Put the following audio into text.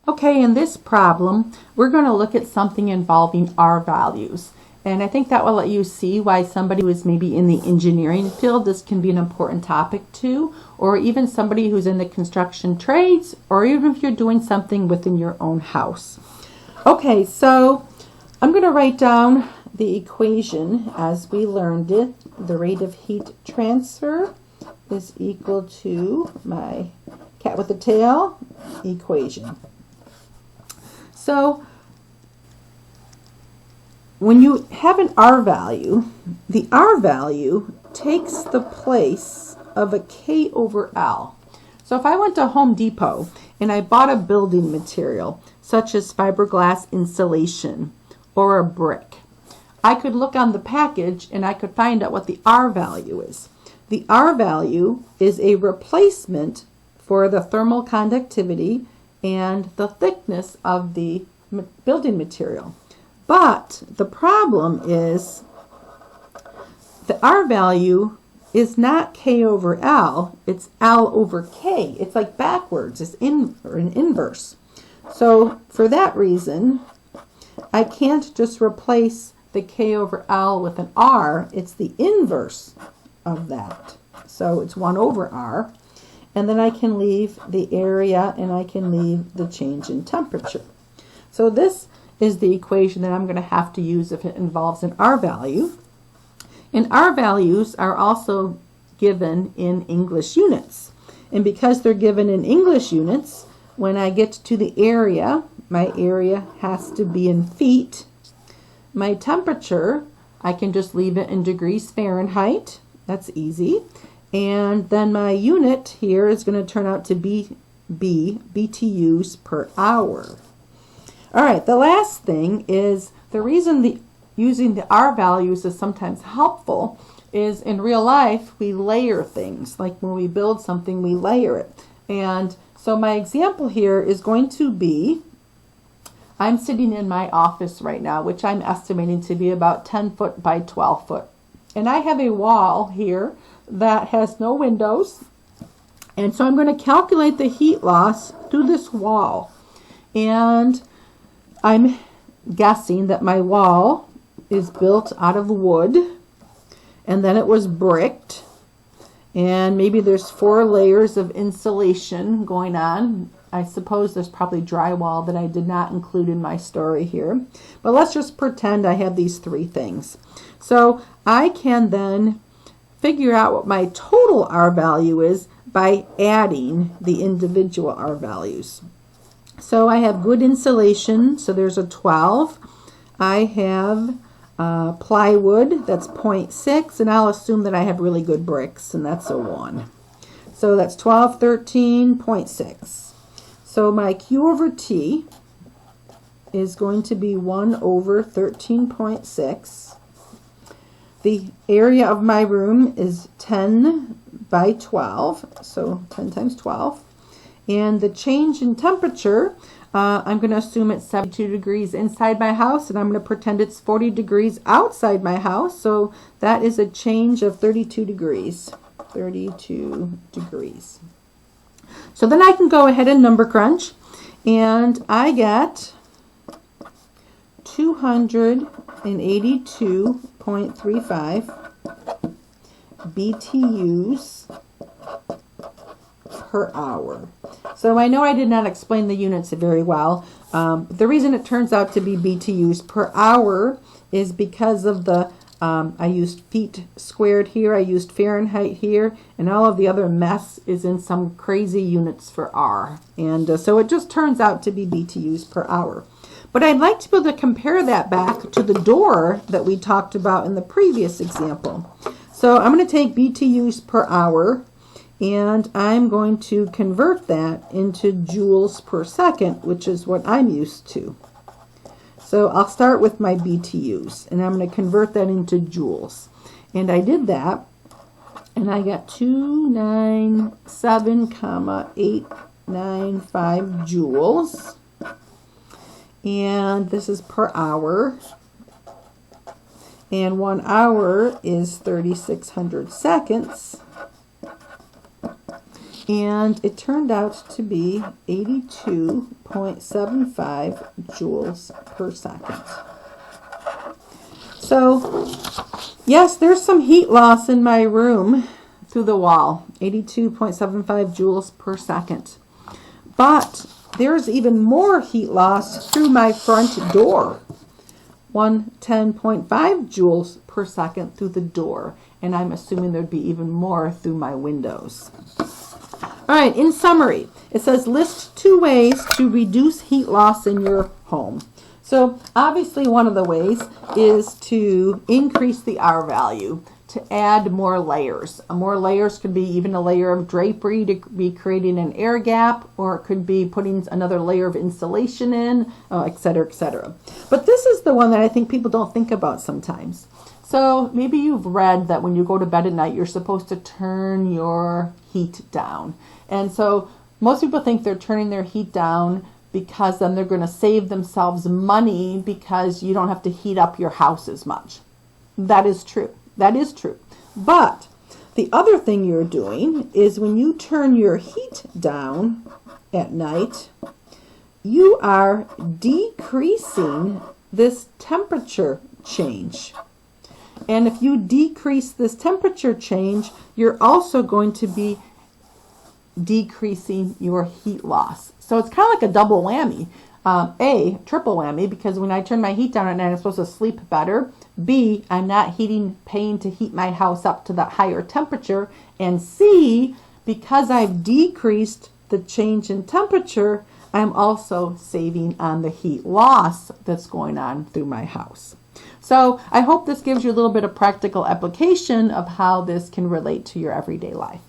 Okay, in this problem, we're going to look at something involving R values. And I think that will let you see why somebody who is maybe in the engineering field, this can be an important topic too, or even somebody who's in the construction trades, or even if you're doing something within your own house. Okay, so I'm going to write down the equation as we learned it. The rate of heat transfer is equal to my cat with the tail equation. So when you have an R value, the R value takes the place of a K over L. So if I went to Home Depot and I bought a building material, such as fiberglass insulation or a brick, I could look on the package and I could find out what the R value is. The R value is a replacement for the thermal conductivity and the thickness of the building material. But the problem is the R value is not K over L, it's L over K. It's like backwards, it's an inverse. So for that reason, I can't just replace the K over L with an R, it's the inverse of that. So it's 1 over R. And then I can leave the area and I can leave the change in temperature. So this is the equation that I'm going to have to use if it involves an R value. And R values are also given in English units. And because they're given in English units, when I get to the area, my area has to be in feet. My temperature, I can just leave it in degrees Fahrenheit. That's easy. And then my unit here is going to turn out to be BTUs per hour. All right, the last thing is the reason using the R values is sometimes helpful is in real life we layer things. Like when we build something, we layer it. And so my example here is going to be, I'm sitting in my office right now, which I'm estimating to be about 10 foot by 12 foot. And I have a wall here that has no windows. And so I'm going to calculate the heat loss through this wall. And I'm guessing that my wall is built out of wood. And then it was bricked. And maybe there's 4 layers of insulation going on. I suppose there's probably drywall that I did not include in my story here. But let's just pretend I have these 3 things. So I can then figure out what my total R value is by adding the individual R values. So I have good insulation, so there's a 12. I have plywood, that's 0.6, and I'll assume that I have really good bricks, and that's a 1. So that's 12, 13, 0.6. So my Q over T is going to be 1 over 13.6. The area of my room is 10 by 12, so 10 times 12. And the change in temperature, I'm going to assume it's 72 degrees inside my house, and I'm going to pretend it's 40 degrees outside my house. So that is a change of 32 degrees. 32 degrees. So then I can go ahead and number crunch, and I get 282.35 BTUs per hour. So I know I did not explain the units very well. The reason it turns out to be BTUs per hour is because of the I used feet squared here, I used Fahrenheit here, and all of the other mess is in some crazy units for R. And so it just turns out to be BTUs per hour. But I'd like to be able to compare that back to the door that we talked about in the previous example. So I'm going to take BTUs per hour, and I'm going to convert that into joules per second, which is what I'm used to. So I'll start with my BTUs, and I'm going to convert that into joules. And I did that, and I got 297,895 joules. And this is per hour. And 1 hour is 3,600 seconds. And it turned out to be 82.75 joules per second. So, yes, there's some heat loss in my room through the wall, 82.75 joules per second. But there's even more heat loss through my front door, 110.5 joules per second through the door. And I'm assuming there'd be even more through my windows. All right, in summary, it says list 2 ways to reduce heat loss in your home. So obviously one of the ways is to increase the R value, to add more layers. More layers could be even a layer of drapery to be creating an air gap, or it could be putting another layer of insulation in, et cetera, et cetera. But this is the one that I think people don't think about sometimes. So maybe you've read that when you go to bed at night, you're supposed to turn your heat down. And so most people think they're turning their heat down because then they're going to save themselves money because you don't have to heat up your house as much. That is true. That is true. But the other thing you're doing is when you turn your heat down at night, you are decreasing this temperature change. And if you decrease this temperature change, you're also going to be decreasing your heat loss. So it's kind of like a double whammy. A, triple whammy, because when I turn my heat down at night, I'm supposed to sleep better. B, I'm not paying to heat my house up to that higher temperature. And C, because I've decreased the change in temperature, I'm also saving on the heat loss that's going on through my house. So I hope this gives you a little bit of practical application of how this can relate to your everyday life.